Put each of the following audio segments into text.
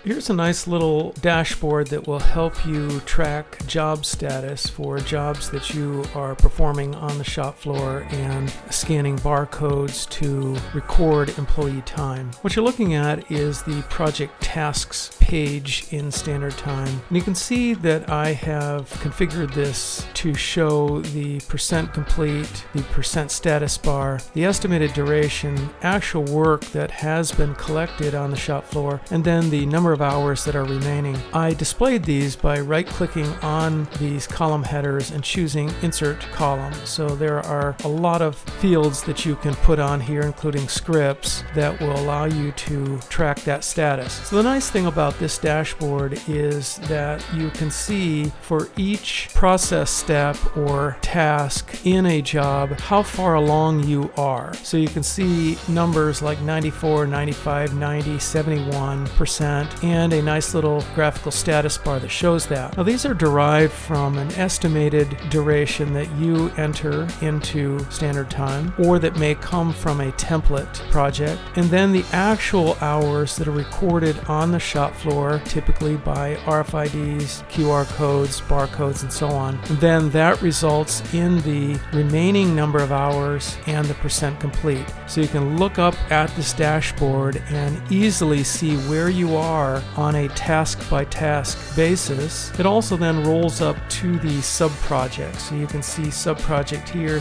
Here's a nice little dashboard that will help you track job status for jobs that you are performing on the shop floor and scanning barcodes to record employee time. What you're looking at is the project tasks page in Standard Time. And you can see that I have configured this to show the percent complete, the percent status bar, the estimated duration, actual work that has been collected on the shop floor, and then the number of hours that are remaining. I displayed these by right-clicking on these column headers and choosing Insert Column. So there are a lot of fields that you can put on here, including scripts, that will allow you to track that status. So the nice thing about this dashboard is that you can see for each process step or task in a job how far along you are. So you can see numbers like 94, 95, 90, 71%, and a nice little graphical status bar that shows that. Now these are derived from an estimated duration that you enter into Standard Time, or that may come from a template project, and then the actual hours that are recorded on the shop floor, typically by RFIDs, QR codes, barcodes, and so on. And then that results in the remaining number of hours and the percent complete. So you can look up at this dashboard and easily see where you are on a task-by-task basis. It also then rolls up to the sub-projects. So you can see sub-project here,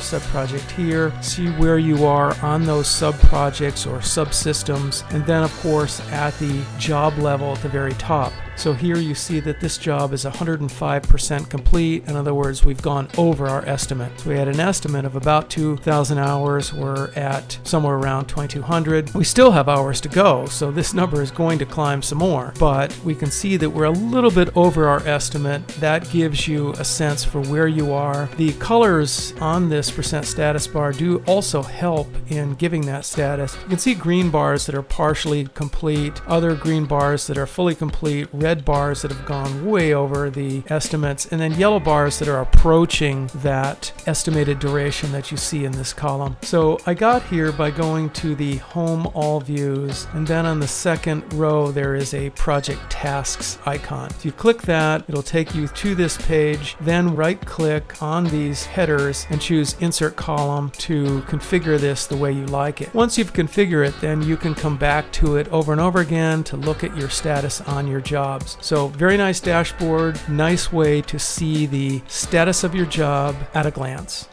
see where you are on those sub-projects or subsystems, and then of course at the job level at the very top. So here you see that this job is 105% complete. In other words, we've gone over our estimate. So we had an estimate of about 2,000 hours. We're at somewhere around 2,200. We still have hours to go, so this number is going to climb some more. But we can see that we're a little bit over our estimate. That gives you a sense for where you are. The colors on this percent status bar do also help in giving that status. You can see green bars that are partially complete, other green bars that are fully complete, red bars that have gone way over the estimates, and then yellow bars that are approaching that estimated duration that you see in this column. So I got here by going to the Home All Views, and then on the second row there is a Project Tasks icon. If you click that, it'll take you to this page, then right-click on these headers and choose Insert Column to configure this the way you like it. Once you've configured it, then you can come back to it over and over again to look at your status on your jobs. So very nice dashboard, nice way to see the status of your job at a glance.